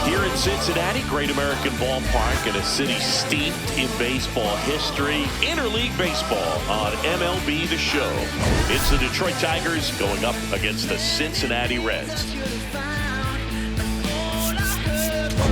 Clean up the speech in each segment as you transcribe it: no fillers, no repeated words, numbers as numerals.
Here in Cincinnati, great American ballpark in a city steeped in baseball history. Interleague baseball on MLB The Show. It's the Detroit Tigers going up against the Cincinnati Reds.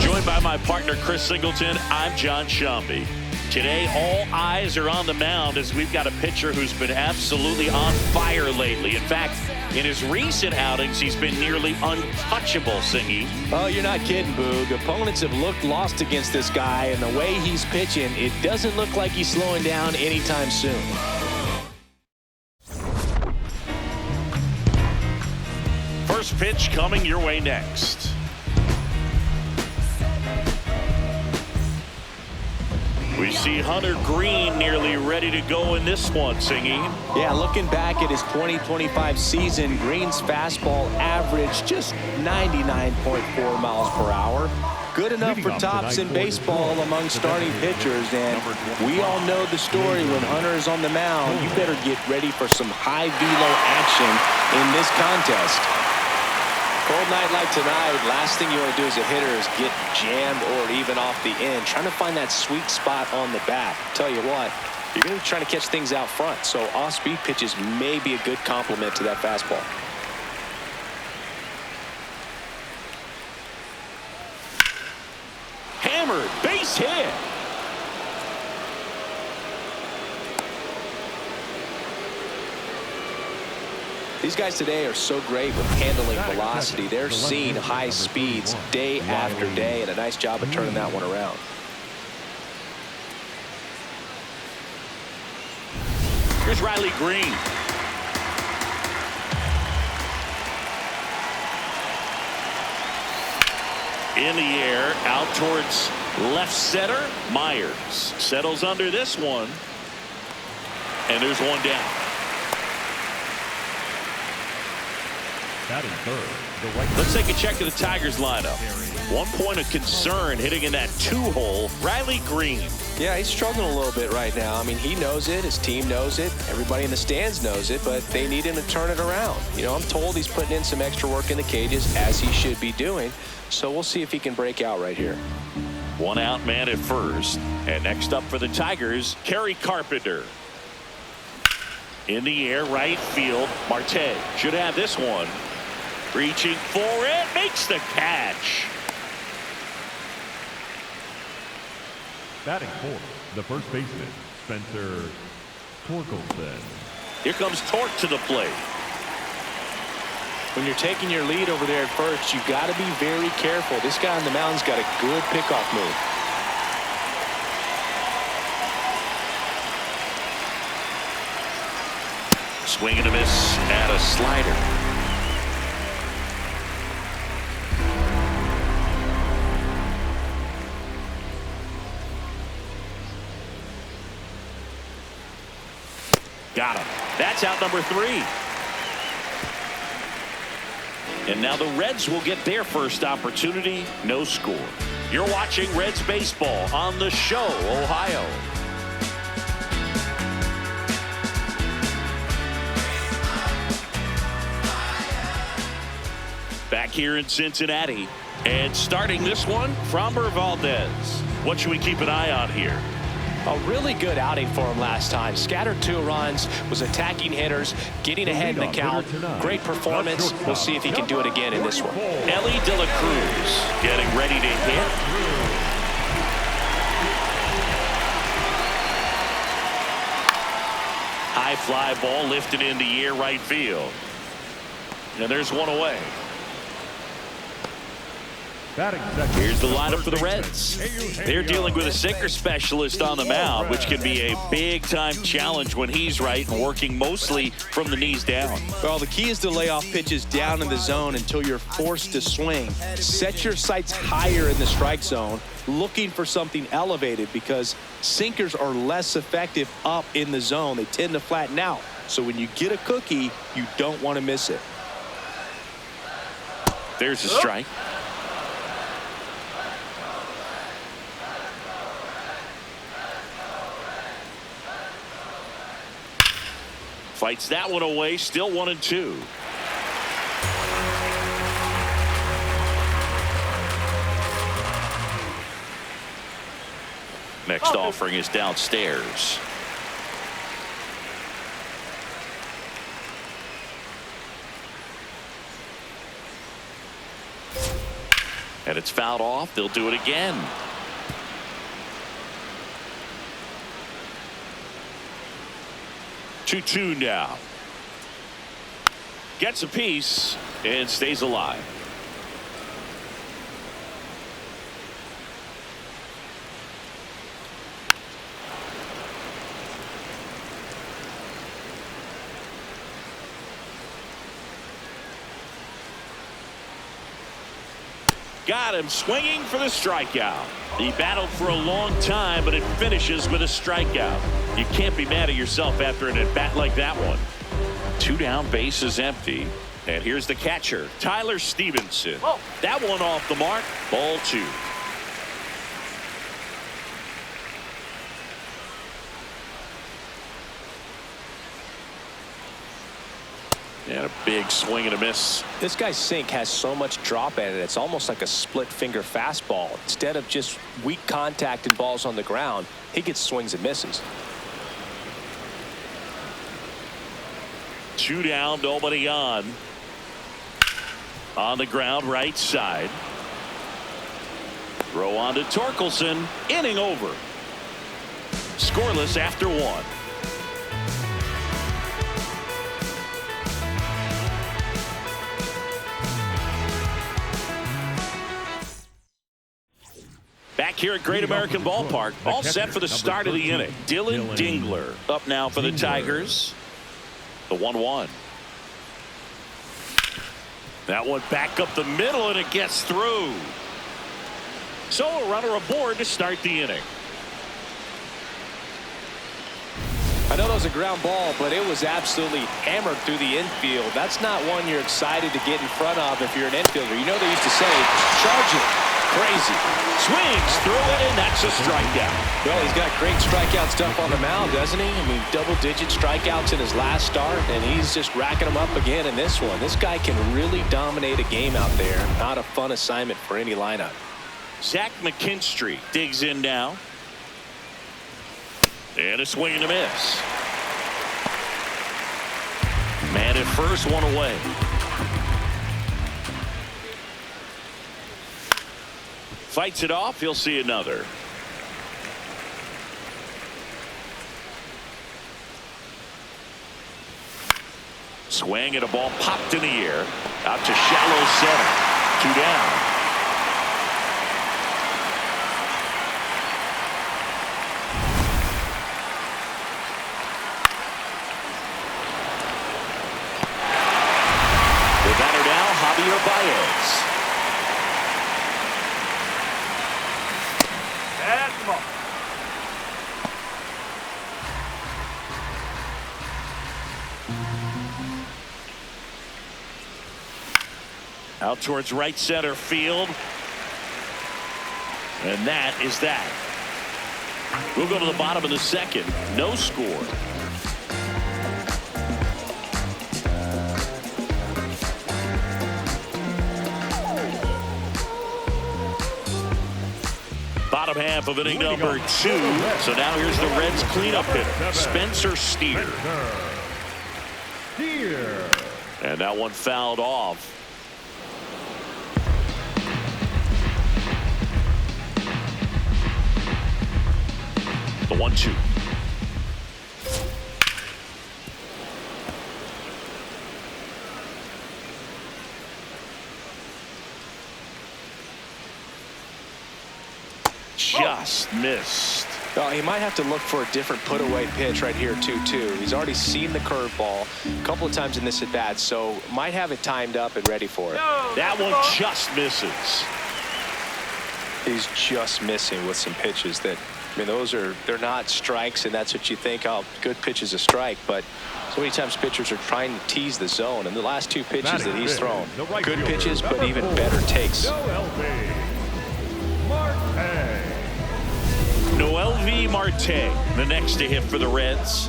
Joined by my partner, Chris Singleton, I'm John Shambi. Today, all eyes are on the mound as we've got a pitcher who's been absolutely on fire lately. In fact, in his recent outings, he's been nearly untouchable, Singy. Oh, you're not kidding, Boog. Opponents have looked lost against this guy, and the way he's pitching, it doesn't look like he's slowing down anytime soon. First pitch coming your way next. We see Hunter Green nearly ready to go in this one, Singy. Yeah, looking back at his 2025 season, Green's fastball averaged just 99.4 miles per hour. Good enough for tops in baseball among starting pitchers, and we all know the story. When Hunter is on the mound, you better get ready for some high velo action in this contest. Cold night like tonight, last thing you want to do as a hitter is get jammed or even off the end. Trying to find that sweet spot on the bat. Tell you what, you're going to be trying to catch things out front, so off-speed pitches may be a good complement to that fastball. Hammered, base hit. These guys today are so great with handling velocity. They're seeing high speeds day after day, and a nice job of turning that one around. Here's Riley Green. In the air, out towards left center. Myers settles under this one, and there's one down. Let's take a check of the Tigers lineup. 1 point of concern hitting in that 2-hole, Riley Green. Yeah, he's struggling a little bit right now. I mean, he knows it, his team knows it, everybody in the stands knows it, but they need him to turn it around. You know, I'm told he's putting in some extra work in the cages, as he should be doing, so we'll see if he can break out right here. One out man at first, and next up for the Tigers, Kerry Carpenter. In the air, right field, Marte should have this one. Reaching for it, makes the catch. Batting fourth, the first baseman, Spencer Torkelson. Here comes Torque to the plate. When you're taking your lead over there at first, you got to be very careful. This guy on the mound's got a good pickoff move. Swing and a miss at a slider. Got him. That's out number 3. And now the Reds will get their first opportunity. No score. You're watching Reds baseball on The Show, Ohio. Back here in Cincinnati. And starting this one, Framber Valdez. What should we keep an eye on here? A really good outing for him last time. Scattered 2 runs, was attacking hitters, getting ahead in the count. Great performance. We'll see if he can do it again in this one. Ellie De La Cruz getting ready to hit. High fly ball lifted in the air right field. And there's one away. Here's the lineup for the Reds. They're dealing with a sinker specialist on the mound, which can be a big-time challenge when he's right and working mostly from the knees down. Well, the key is to lay off pitches down in the zone until you're forced to swing. Set your sights higher in the strike zone, looking for something elevated, because sinkers are less effective up in the zone. They tend to flatten out. So when you get a cookie, you don't want to miss it. There's a strike. Fights that one away, still 1-2. Next offering is downstairs. And it's fouled off. They'll do it again. 2-2 now. Gets a piece and stays alive. Got him swinging for the strikeout. He battled for a long time, but it finishes with a strikeout. You can't be mad at yourself after an at-bat like that one. 2 down, base is empty. And here's the catcher, Tyler Stevenson. Whoa. That one off the mark. Ball 2. And a big swing and a miss. This guy's sink has so much drop at it. It's almost like a split finger fastball. Instead of just weak contact and balls on the ground, he gets swings and misses. 2 down, nobody on. On the ground, right side. Throw on to Torkelson. Inning over. Scoreless after 1. Back here at Great American Ballpark, all set for the start of the inning. Dylan Dingler up now for the Tigers. The 1-1. That one back up the middle, and it gets through. So a runner aboard to start the inning. I know that was a ground ball, but it was absolutely hammered through the infield. That's not one you're excited to get in front of if you're an infielder. You know they used to say, charge it. Crazy. Swings through it, and that's a strikeout. Well, he's got great strikeout stuff on the mound, doesn't he? I mean, double-digit strikeouts in his last start, and he's just racking them up again in this one. This guy can really dominate a game out there. Not a fun assignment for any lineup. Zach McKinstry digs in now. And a swing and a miss. Man at first, one away. Fights it off. He'll see another. Swing, and a ball popped in the air. Out to shallow center. 2 down. The batter now, Javier Baez. Out towards right center field. And that is that. We'll go to the bottom of the second. No score. Bottom half of inning number 2. So now here's the Reds cleanup hitter, Spencer Steer. And that one fouled off. The 1-2. Just missed. Well, he might have to look for a different put-away pitch right here, 2-2. He's already seen the curveball a couple of times in this at-bat, so might have it timed up and ready for it. That one just misses. He's just missing with some pitches that, I mean, they're not strikes, and that's what you think, oh, good pitch is a strike, but so many times pitchers are trying to tease the zone, and the last 2 pitches that he's thrown, good pitches, but even better takes. Noelvi Marte, the next to hit for the Reds.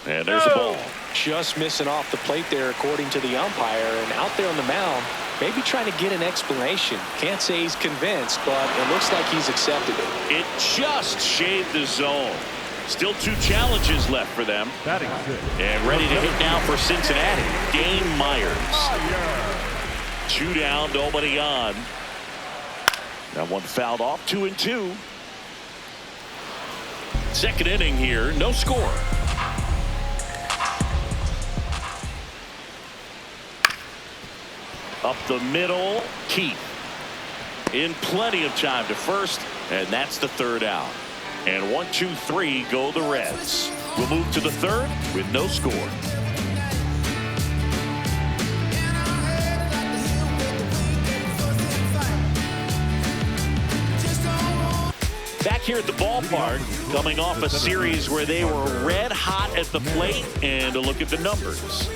And there's a ball. Just missing off the plate there, according to the umpire. And out there on the mound, maybe trying to get an explanation. Can't say he's convinced, but it looks like he's accepted it. It just shaved the zone. Still 2 challenges left for them. Batting good. And ready to hit now for Cincinnati. Dane Myers. 2 down, nobody on. That one fouled off. 2-2. Second inning here, no score. Up the middle, Keith. In plenty of time to first, and that's the 3rd out. And 1, 2, 3 go the Reds. We'll move to the 3rd with no score. Back here at the ballpark, coming off a series where they were red hot at the plate, and a look at the numbers.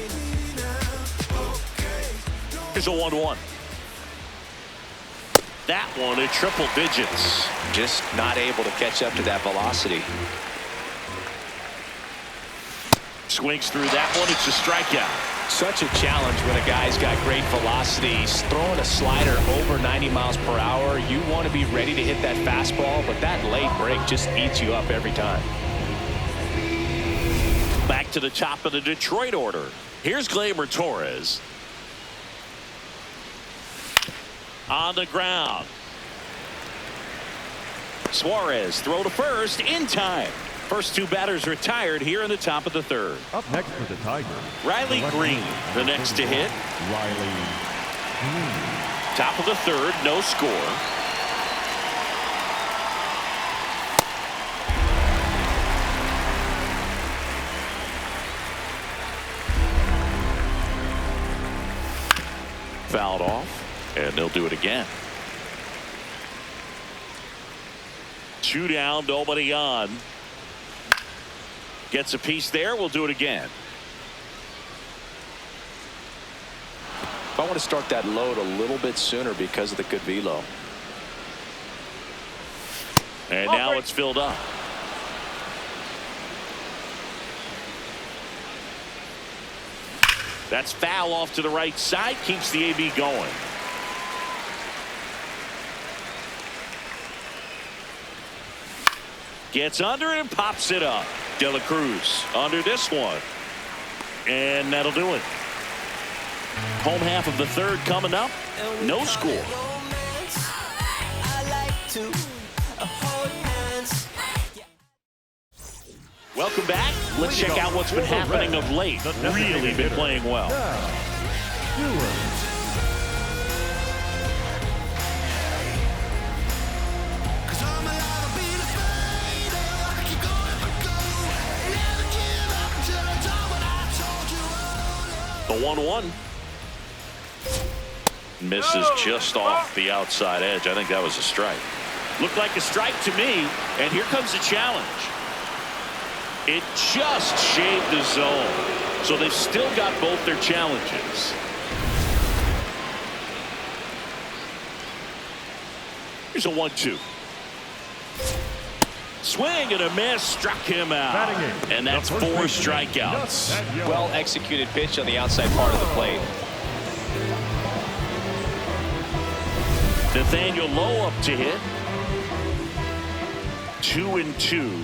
Here's a 1-1. That one in triple digits. Just not able to catch up to that velocity. Swings through that one. It's a strikeout. Such a challenge when a guy's got great velocity. He's throwing a slider over 90 miles per hour. You want to be ready to hit that fastball, but that late break just eats you up every time. Back to the top of the Detroit order. Here's Gleyber Torres. On the ground. Suarez throw to first in time. First 2 batters retired here in the top of the 3rd. Up next for the Tigers. Riley Green, the next to hit. Riley Green. Top of the 3rd, no score. Fouled off, and they'll do it again. 2 down, nobody on. Gets a piece there. We'll do it again. If I want to start that load a little bit sooner because of the good velo. And now it's filled up. That's foul off to the right side. Keeps the AB going. Gets under it and pops it up. De La Cruz under this one. And that'll do it. Home half of the 3rd coming up. No score. Welcome back. Let's check out what's been happening of late. Really been playing well. The 1-1. Misses just off the outside edge. I think that was a strike. Looked like a strike to me. And here comes the challenge. It just shaved the zone. So they've still got both their challenges. Here's a 1-2. Swing and a miss, struck him out. And that's 4 strikeouts. Well executed pitch on the outside part of the plate. Nathaniel Lowe up to hit. 2-2.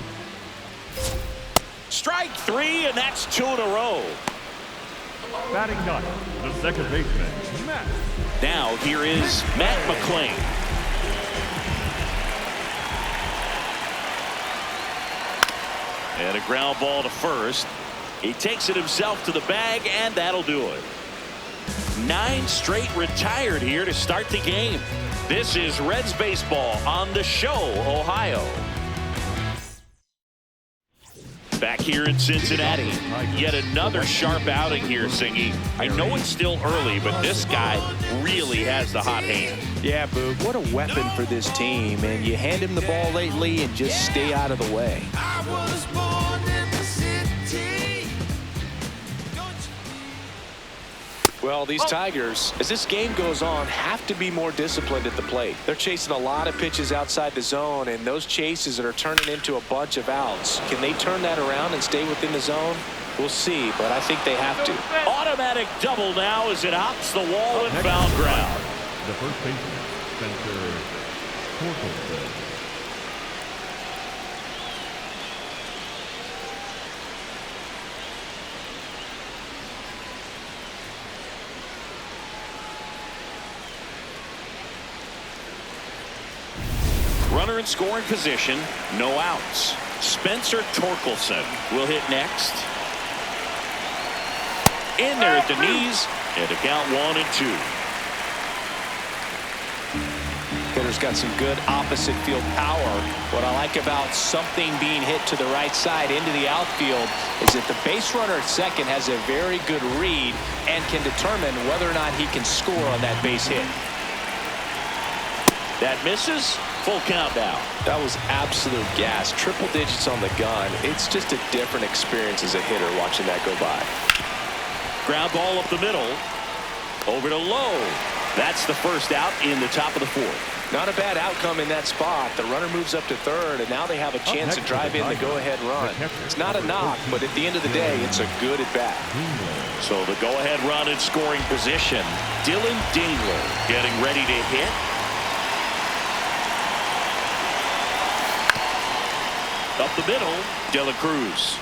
Strike 3, and that's 2 in a row. Batting ninth, the second baseman, Matt. Now here is Matt McClain. And a ground ball to first. He takes it himself to the bag, and that'll do it. 9 straight retired here to start the game. This is Reds baseball on the Show, Ohio. Back here in Cincinnati, yet another sharp outing here, Singy. I know it's still early, but this guy really has the hot hand. Yeah, Boog, what a weapon for this team. And you hand him the ball lately and just stay out of the way. Well, these Tigers, as this game goes on, have to be more disciplined at the plate. They're chasing a lot of pitches outside the zone, and those chases that are turning into a bunch of outs. Can they turn that around and stay within the zone? We'll see, but I think they have to. Automatic double now as it hops the wall and foul ground. The first baseman, Spencer Torkelson. Runner in scoring position, no outs. Spencer Torkelson will hit next. In there at the knees, and a count 1-2. Hitter's got some good opposite field power. What I like about something being hit to the right side into the outfield is that the base runner at second has a very good read and can determine whether or not he can score on that base hit. That misses. Full count now. That was absolute gas. Triple digits on the gun. It's just a different experience as a hitter watching that go by. Ground ball up the middle. Over to Lowe. That's the first out in the top of the fourth. Not a bad outcome in that spot. The runner moves up to third, and now they have a chance to drive in the go-ahead run. It's not a knock, but at the end of the day, it's a good at-bat. So the go-ahead run in scoring position. Dylan Dingler getting ready to hit. Up the middle, De La Cruz.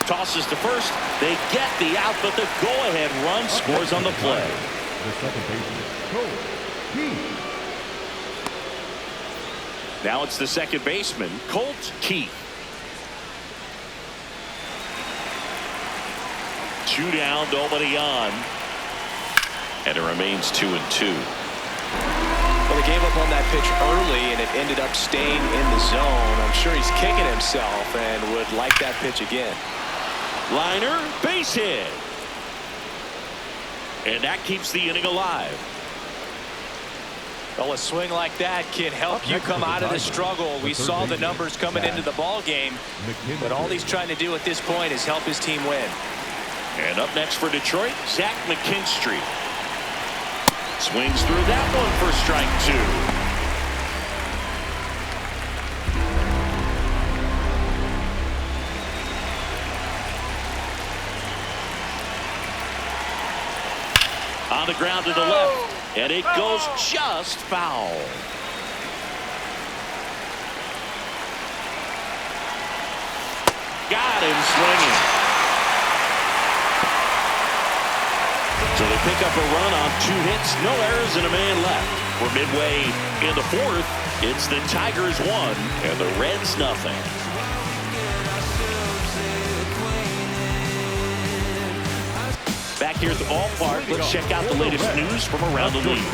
Tosses to first. They get the out, but the go-ahead run scores on the play. The second baseman, Colt Keith. Now it's the second baseman, Colt Keith. 2 down, nobody on. And it remains 2-2. Well, they gave up on that pitch early, and it ended up staying in the zone. I'm sure he's kicking himself and would like that pitch again. Liner, base hit. And that keeps the inning alive. Well, a swing like that can help you come out of the struggle. We saw the numbers coming into the ball game, but all he's trying to do at this point is help his team win. And up next for Detroit, Zach McKinstry. Swings through that one for strike 2. On the ground to the left, and it goes just foul. Got him swinging. So they pick up a run on 2 hits, no errors, and a man left. We're midway in the fourth. It's the Tigers 1 and the Reds nothing. Back here at the ballpark, let's check out the latest news from around the league.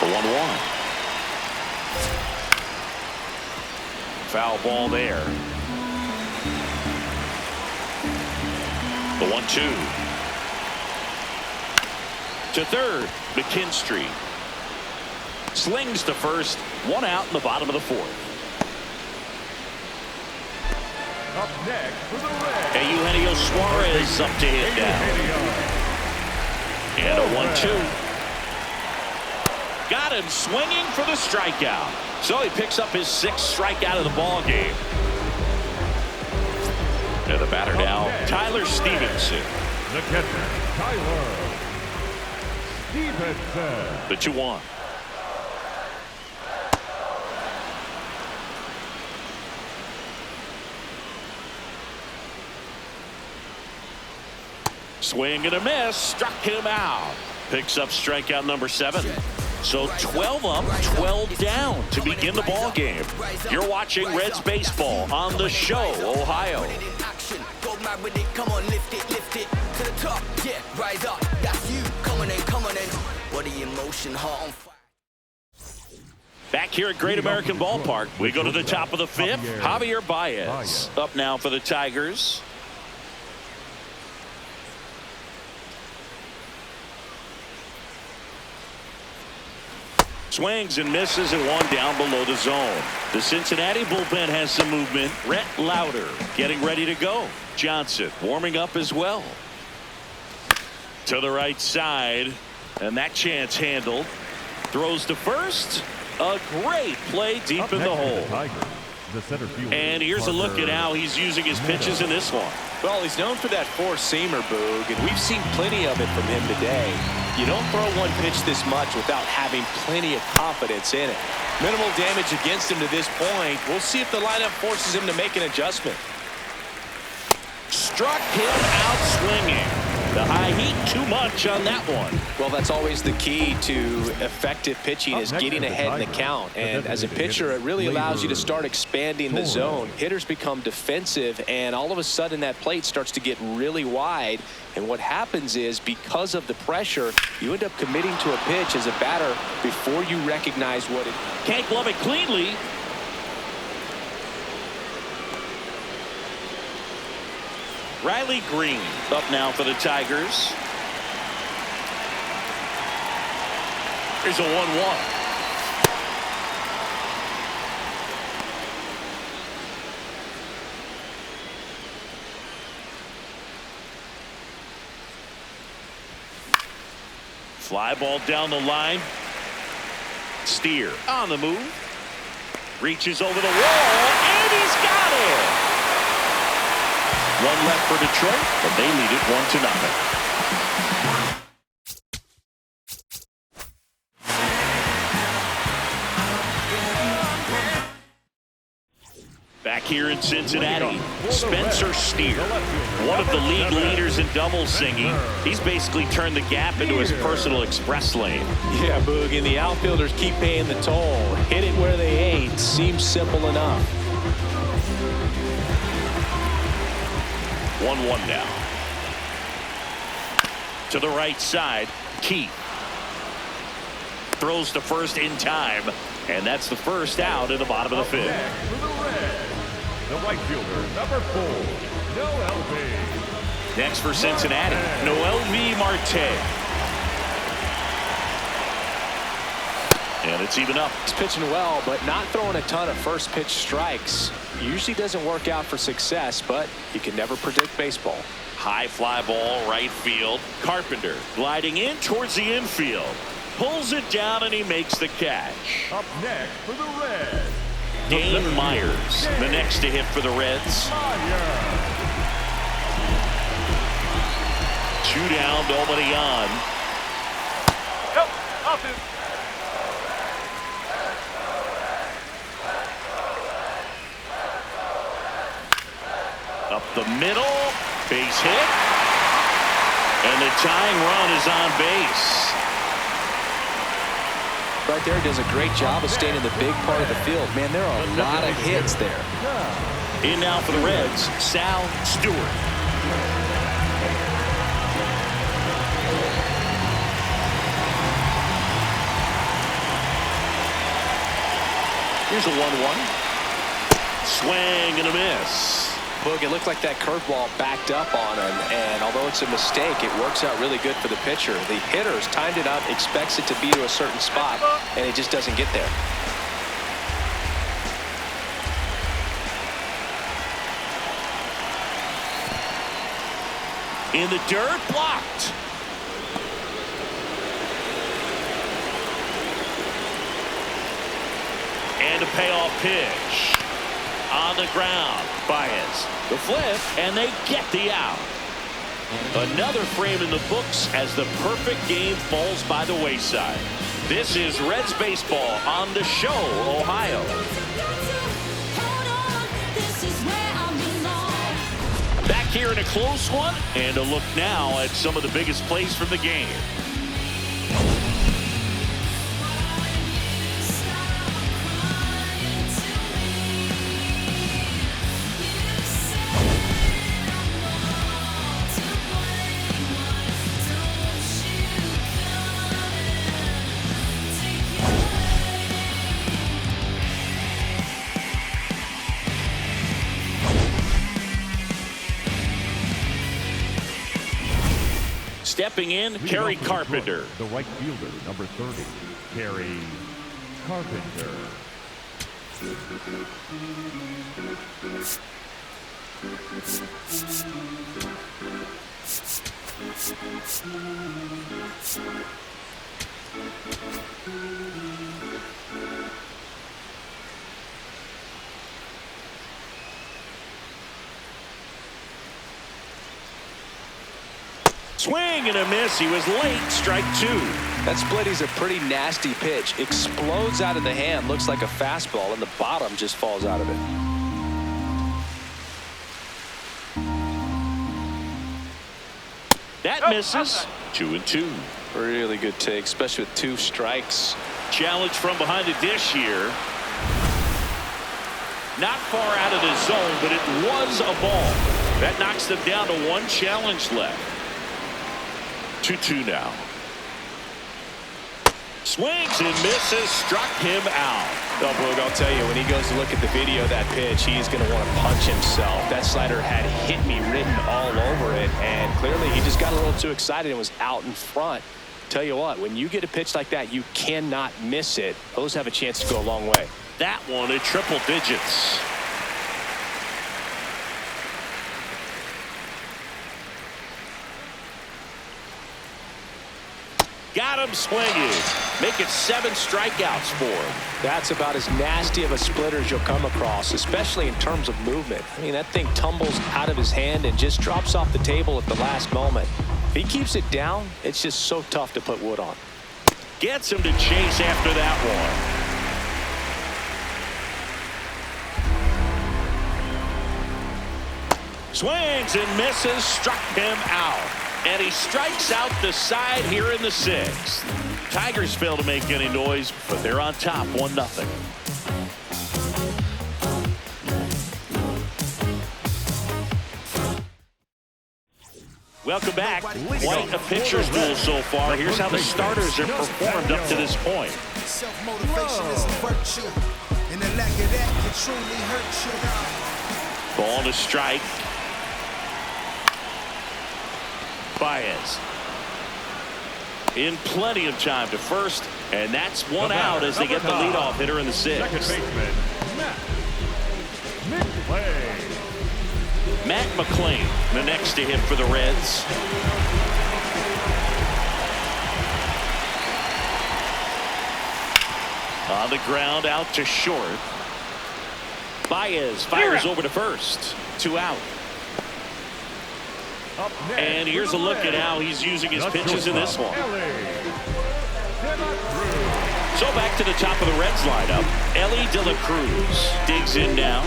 The 1-1. Foul ball there. The 1-2. To third, McKinstry. Slings to first, 1 out in the bottom of the fourth. Up next for the Reds. And Eugenio Suarez up to hit now. And a 1-2. Got him swinging for the strikeout. So he picks up his 6th strikeout of the ball game. And the batter now, Tyler Stevenson. The catcher, Tyler Stevenson. The 2-1. Swing and a miss, struck him out. Picks up strikeout number 7. So 12 up, 12 down to begin the ball game. You're watching Reds baseball on The Show, Ohio. Come on, lift it to the top. Yeah, rise up. That's you. Come on in. Body emotion, heart on fire. Back here at Great American Ballpark, we go to the top of the 5th. Javier Baez up now for the Tigers. Swings and misses at one down below the zone. The Cincinnati bullpen has some movement. Rhett Lauder getting ready to go. Johnson warming up as well. To the right side, and that chance handled. Throws to first. A great play deep in the hole. And here's a look at how he's using his pitches in this one. Well, he's known for that four-seamer, Boog, and we've seen plenty of it from him today. You don't throw one pitch this much without having plenty of confidence in it. Minimal damage against him to this point. We'll see if the lineup forces him to make an adjustment. Struck him out swinging. The high heat too much on that one. Well, that's always the key to effective pitching is getting ahead in the count. And as a pitcher, it really allows you to start expanding the zone. Hitters become defensive, and all of a sudden that plate starts to get really wide. And what happens is, because of the pressure, you end up committing to a pitch as a batter before you recognize what it is. Can't glove it cleanly. Riley Green up now for the Tigers. Here's a 1-1. Fly ball down the line. Steer on the move. Reaches over the wall, and he's got it. One left for Detroit, but they lead it 1-0. Back here in Cincinnati, Spencer Steer, one of the league leaders in double singing. He's basically turned the gap into his personal express lane. Yeah, Boog, and the outfielders keep paying the toll. Hit it where they ain't. Seems simple enough. 1-1 now. To the right side, Keith. Throws to first in time, and that's the first out in the bottom of the fifth. The right fielder, number 4, Noel V. Next for Cincinnati, Noel V. Marte. And it's even up. He's pitching well, but not throwing a ton of first pitch strikes. Usually doesn't work out for success, but you can never predict baseball. High fly ball, right field. Carpenter gliding in towards the infield. Pulls it down, and he makes the catch. Up next for the Reds, Dane Myers, the next to hit for the Reds. Two down, nobody on. Up the middle, base hit, and the tying run is on base. Right there, does a great job of staying in the big part of the field. Man, there are a lot of hits there. In now for the Reds, Sal Stewart. Here's a 1-1. Swing and a miss. Boog, it looked like that curveball backed up on him, and although it's a mistake, it works out really good for the pitcher. The hitter's timed it up, expects it to be to a certain spot, and it just doesn't get there. In the dirt, blocked. And a payoff pitch. On the ground, Baez, the flip, and they get the out. Another frame in the books as the perfect game falls by the wayside. This is Reds baseball on the Show, Ohio. Back here in a close one, and a look now at some of the biggest plays from the game. Stepping in, Kerry Carpenter. The right fielder, number 30, Kerry Carpenter. Swing and a miss. He was late. Strike two. That split is a pretty nasty pitch. Explodes out of the hand. Looks like a fastball, and the bottom just falls out of it. That misses. 2-2. Really good take, especially with 2 strikes. Challenge from behind the dish here. Not far out of the zone, but it was a ball. That knocks them down to 1 challenge left. 2-2 now. Swings and misses. Struck him out. Oh, Boog, I'll tell you, when he goes to look at the video of that pitch, he's going to want to punch himself. That slider had hit me written all over it, and clearly he just got a little too excited and was out in front. Tell you what, when you get a pitch like that, you cannot miss it. Those have a chance to go a long way. That one at triple digits. Got him swinging. Make it 7 strikeouts for him. That's about as nasty of a splitter as you'll come across, especially in terms of movement. I mean, that thing tumbles out of his hand and just drops off the table at the last moment. If he keeps it down, it's just so tough to put wood on. Gets him to chase after that one. Swings and misses. Struck him out. And he strikes out the side here in the 6th. Tigers fail to make any noise, but they're on top 1-0. Welcome back. Quite a pitcher's duel so far. Here's how the starters have performed up to this point. Self-motivation is a virtue, and the lack of that can truly hurt you. Ball to strike. Baez in plenty of time to first, and that's 1 out as they get the leadoff hitter in the 6th. Second baseman, Matt McClain, the next to hit for the Reds. On the ground, out to short. Baez fires over to first. 2 out. And here's a look at how he's using his pitches in this one. So back to the top of the Reds lineup. Ellie De La Cruz digs in now.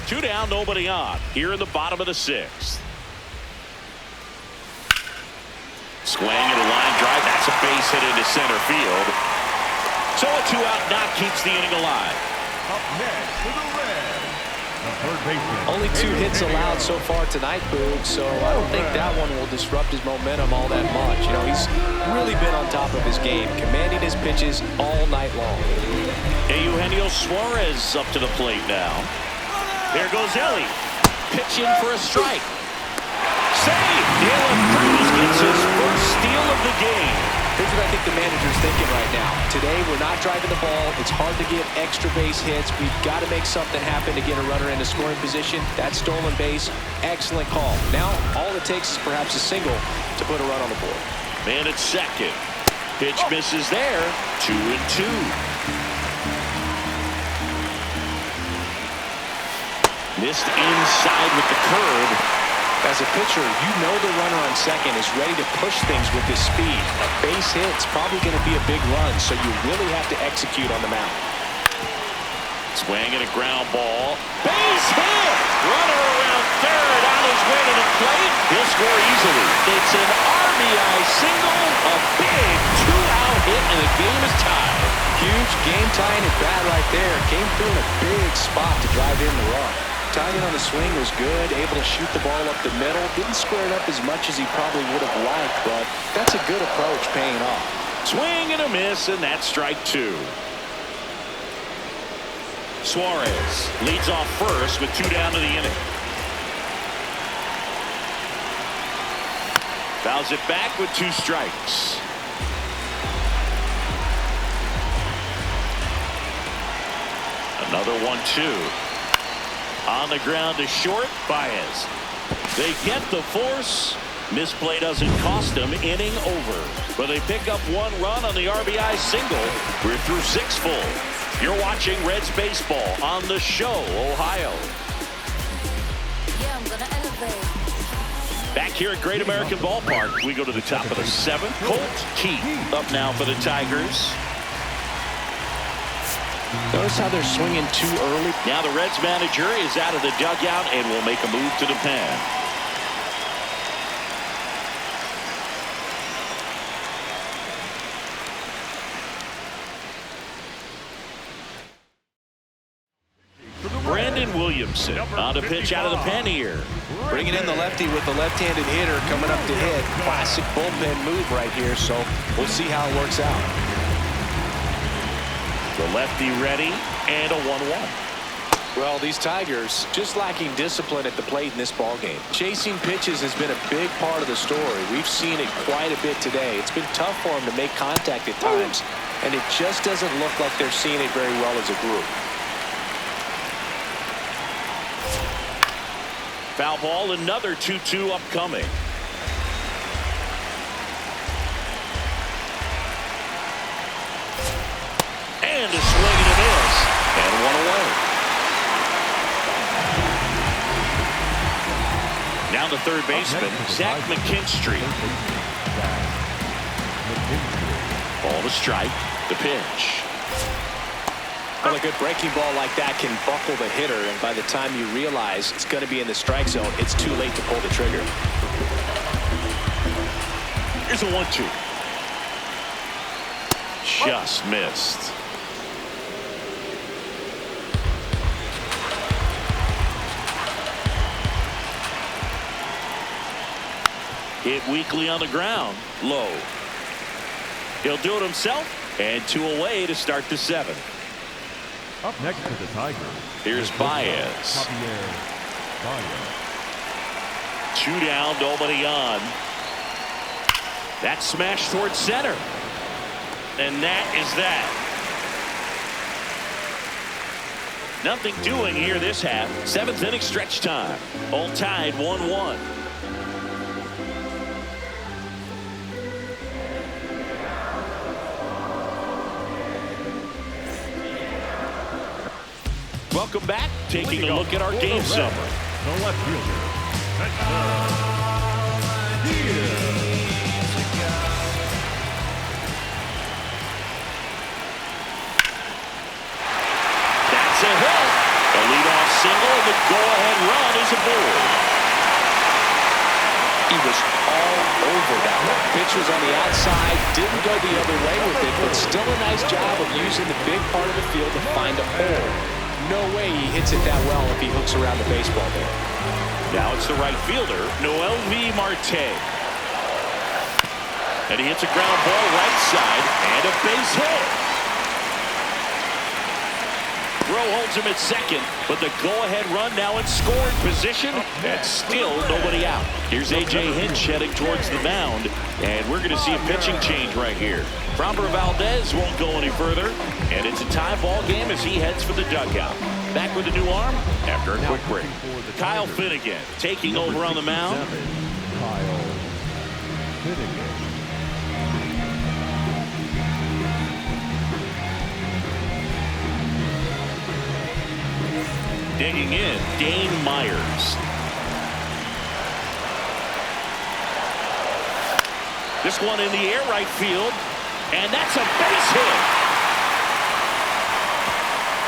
Two down, nobody on. Here in the bottom of the 6th. Swing and a line drive. That's a base hit into center field. So a 2-out knock keeps the inning alive. Up next for the Reds, the third baseman. Only 2 hits allowed so far tonight, Boog, so I don't think that one will disrupt his momentum all that much. You know, he's really been on top of his game, commanding his pitches all night long. Eugenio Suarez up to the plate now. There goes Ellie. Pitch in for a strike. Save! De La Cruz gets his first steal of the game. Here's what I think the manager's thinking right now. Today, we're not driving the ball. It's hard to get extra base hits. We've got to make something happen to get a runner into scoring position. That stolen base, excellent call. Now, all it takes is perhaps a single to put a run on the board. Man at second. Pitch misses there. 2-2. Missed inside with the curve. As a pitcher, you know the runner on second is ready to push things with his speed. A base hit's probably going to be a big run, so you really have to execute on the mound. Swing and a ground ball. Base hit! Runner around third on his way to the plate. He'll score easily. It's an RBI single, a big 2-out hit, and the game is tied. Huge game-tying at bat right there. Came through in a big spot to drive in the run. Timing on the swing was good, able to shoot the ball up the middle. Didn't square it up as much as he probably would have liked, but that's a good approach paying off. Swing and a miss, and that's strike 2. Suarez leads off first with 2 down to the inning. Fouls it back with 2 strikes. Another 1-2. On the ground to short. Baez. They get the force. Misplay doesn't cost them. Inning over. But they pick up 1 run on the RBI single. We're through 6 full. You're watching Reds baseball on The Show, Ohio. Yeah, I'm gonna elevate. Back here at Great American Ballpark, we go to the top of the 7th. Colt Keith up now for the Tigers. Notice how they're swinging too early. Now the Reds manager is out of the dugout and will make a move to the pen. Brandon Williamson on the pitch out of the pen here. Bringing in the lefty with the left-handed hitter coming up to hit. Classic bullpen move right here, so we'll see how it works out. The lefty ready, and a 1-1. Well, these Tigers just lacking discipline at the plate in this ballgame. Chasing pitches has been a big part of the story. We've seen it quite a bit today. It's been tough for them to make contact at times, and it just doesn't look like they're seeing it very well as a group. Foul ball, another 2-2 upcoming. And a swing and a miss. And 1 away. Now the third baseman, Zach McKinstry. Ball to strike. The pitch. Well, a good breaking ball like that can buckle the hitter, and by the time you realize it's going to be in the strike zone, it's too late to pull the trigger. Here's a 1-2. Just missed. Hit weakly on the ground. Low. He'll do it himself, and 2 away to start the 7th. Up next to the Tigers. Here's Baez. 2 down, nobody on. That smash towards center. And that is that. Nothing doing here this half. 7th inning stretch time. All tied 1-1. Welcome back. Taking a look at our game summer. The left fielder. That's a hit. A leadoff single, and the go-ahead run is aboard. He was all over that one. Pitch was on the outside, didn't go the other way with it, but still a nice job of using the big part of the field to find a hole. No way he hits it that well if he hooks around the baseball there. Now it's the right fielder, Noel V. Marte. And he hits a ground ball right side and a base hit. Rowe holds him at second, but the go-ahead run now in scoring position, and still nobody out. Here's A.J. Hinch heading towards the mound, and we're going to see a pitching change right here. Framber Valdez won't go any further, and it's a tie ball game as he heads for the dugout. Back with a new arm after a quick break. Kyle Finnegan taking over on the mound. Kyle Finnegan. Digging in, Dane Myers. This one in the air right field, and that's a base hit.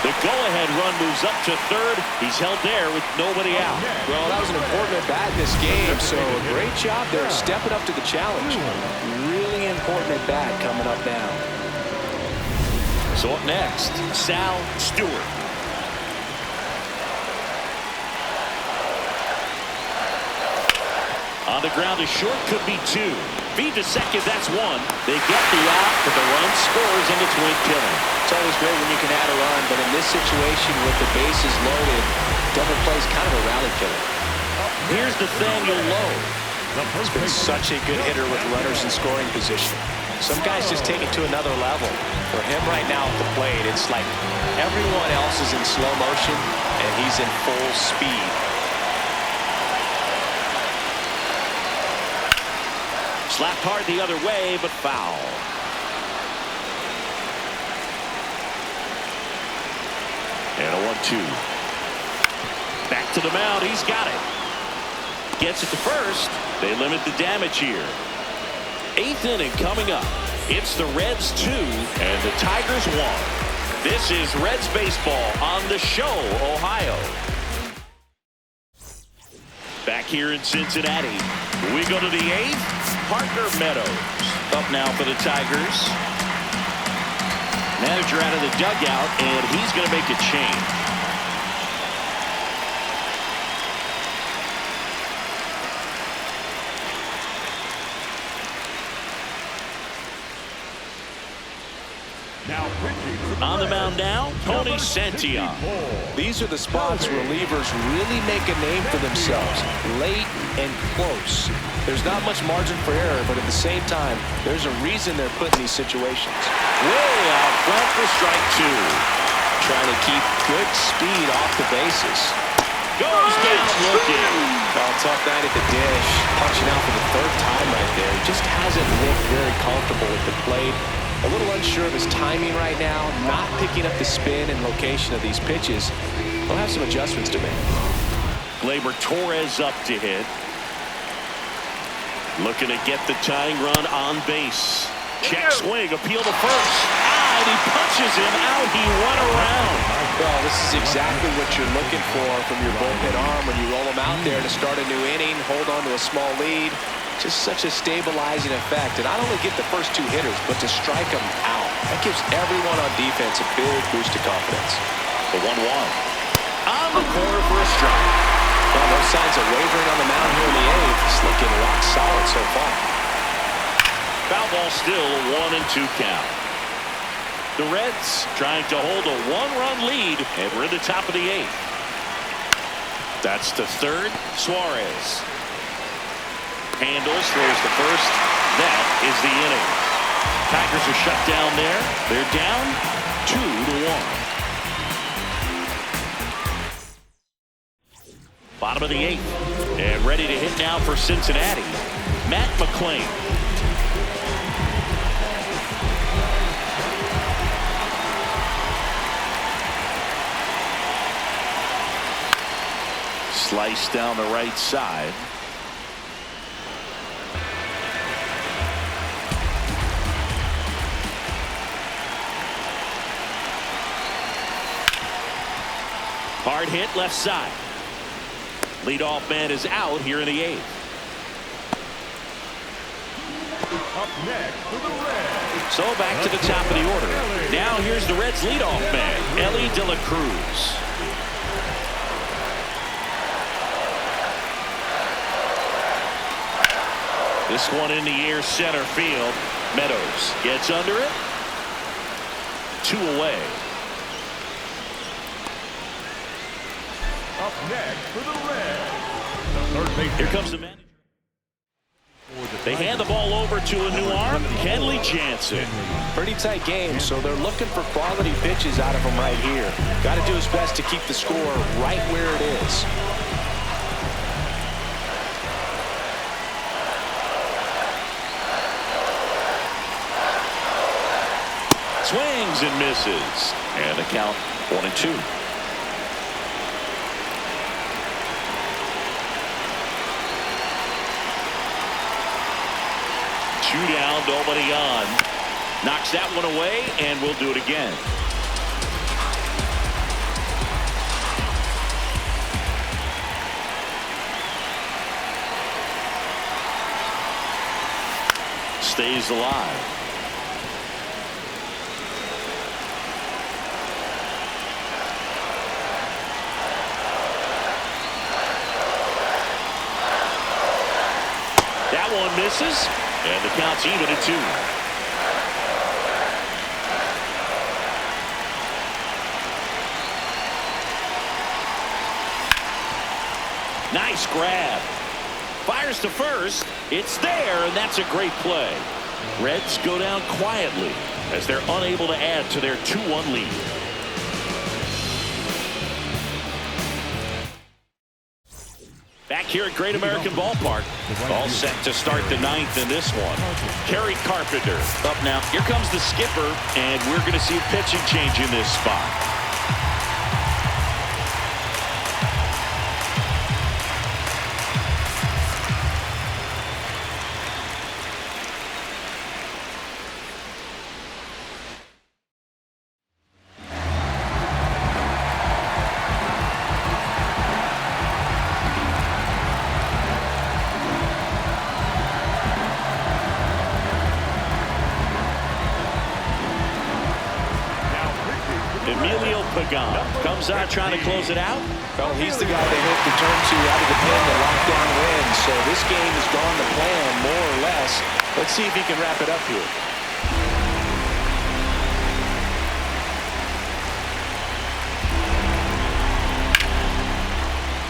The go-ahead run moves up to third. He's held there with nobody out. Well, that was an important at-bat in this game, so a great job there stepping up to the challenge. Really important at-bat coming up now. So up next, Sal Stewart. On the ground is short, could be 2. Feed to second, that's 1. They get the out, but the run scores, and it's Wade Killing. It's always great when you can add a run, but in this situation with the bases loaded, double play is kind of a rally killer. Here's Nathaniel Lowe. He's been such a good hitter with runners in scoring position. Some guys just take it to another level. For him right now at the plate, it's like everyone else is in slow motion and he's in full speed. Slapped hard the other way, but foul. And a 1-2. Back to the mound. He's got it. Gets it to first. They limit the damage here. 8th inning coming up. It's the Reds 2 and the Tigers 1. This is Reds baseball on the Show, Ohio. Back here in Cincinnati, we go to the 8th. Parker Meadows up now for the Tigers. Manager out of the dugout, and he's going to make a change. On the mound now, Tony Santillan. These are the spots relievers really make a name for themselves, late and close. There's not much margin for error, but at the same time, there's a reason they're put in these situations. Way out front for strike 2. Trying to keep good speed off the bases. Goes down looking. Oh, tough night at the dish. Punching out for the 3rd time right there. He just hasn't looked very comfortable at the plate. A little unsure of his timing right now, not picking up the spin and location of these pitches. He'll have some adjustments to make. Gleyber Torres up to hit. Looking to get the tying run on base. Check swing, appeal to first. And he punches him out. He won around. Well, this is exactly what you're looking for from your bullpen arm when you roll him out there to start a new inning, hold on to a small lead. Just such a stabilizing effect. And not only get the first 2 hitters, but to strike them out. That gives everyone on defense a big boost of confidence. The 1-1. On the corner for a strike. Well, no signs of wavering on the mound here in the 8th. He's looking rock solid so far. Foul ball still, a 1-2 count. The Reds trying to hold a 1-run lead, and we're in the top of the 8th. That's the 3rd. Suarez handles, throws the first. That is the inning. Tigers are shut down there. They're down 2-1. Bottom of the 8th, and ready to hit now for Cincinnati, Matt McClain. Slice down the right side. Hard hit left side. Leadoff man is out here in the 8th. Up next for the Reds. So back to the top of the order. Now here's the Reds leadoff man, Ellie De La Cruz. This one in the air, center field. Meadows gets under it. 2 away. Up next for the Reds. The 3rd baseman. Here comes the manager. They hand the ball over to a new arm, Kenley Jansen. Pretty tight game, so they're looking for quality pitches out of him right here. Got to do his best to keep the score right where it is. Swings and misses. And the count 1-2. Two down, nobody on. Knocks that one away, and we'll do it again. Stays alive. That one misses. And the count's even at 2. Nice grab. Fires to first. It's there, and that's a great play. Reds go down quietly as they're unable to add to their 2-1 lead. Back here at Great American Ballpark, all set to start the 9th in this one. Kerry Carpenter up now. Here comes the skipper, and we're going to see a pitching change in this spot. Comes out trying to close it out. Well, he's the guy they hope to turn to out of the pen to lock down wins. So this game has gone to plan, more or less. Let's see if he can wrap it up here.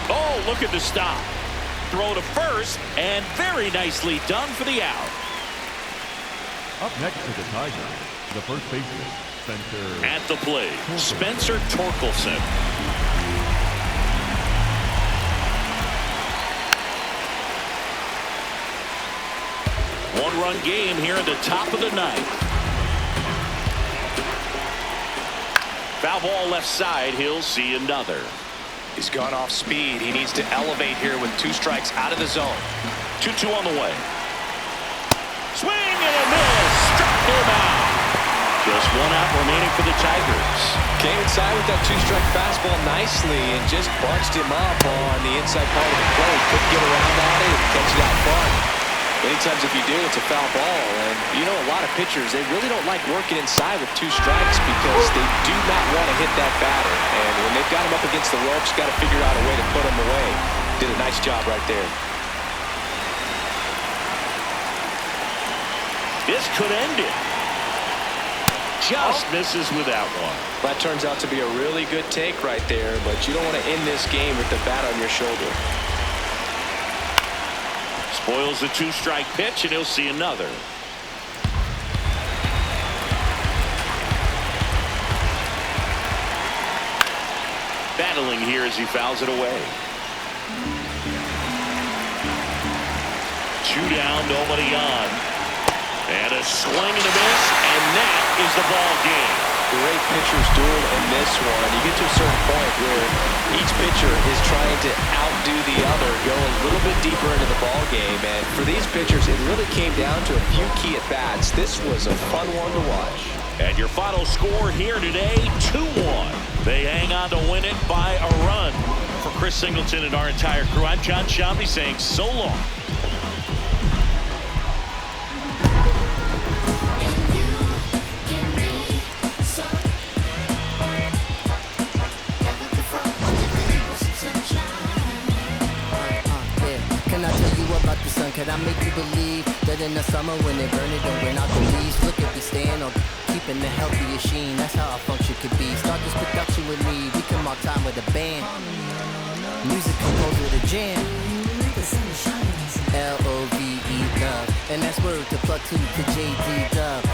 Oh, look at the stop. Throw to first, and very nicely done for the out. Up next to the Tigers, the first baseman, Spencer. At the plate, Spencer Torkelson. One-run game here at the top of the 9th. Foul ball left side. He'll see another. He's gone off speed. He needs to elevate here with 2 strikes out of the zone. 2-2 on the way. Swing and a miss. Struck him out. Just 1 out remaining for the Tigers. Came inside with that 2-strike fastball nicely and just bunched him up on the inside part of the plate. Couldn't get around at it and catch it out front. Many times if you do, it's a foul ball. And you know, a lot of pitchers, they really don't like working inside with 2 strikes because they do not want to hit that batter. And when they've got him up against the ropes, got to figure out a way to put him away. Did a nice job right there. This could end it. Just misses with that one. That turns out to be a really good take right there, but you don't want to end this game with the bat on your shoulder. Spoils the 2-strike pitch, and he'll see another. Battling here as he fouls it away. 2 down, nobody on. And a swing and a miss, and that is the ball game. Great pitcher's duel in this one. You get to a certain point where each pitcher is trying to outdo the other, go a little bit deeper into the ball game. And for these pitchers, it really came down to a few key at-bats. This was a fun one to watch. And your final score here today, 2-1. They hang on to win it by a run. For Chris Singleton and our entire crew, I'm John Shambi saying so long. Can I make you believe that in the summer when they burn it and burn out the leaves? Look at me staying on keeping the healthiest sheen. That's how our function could be. Start this production with me. We can mark time with a band. Music composed with a jam. L-O-V-E love. And that's word to plug to JD Dub.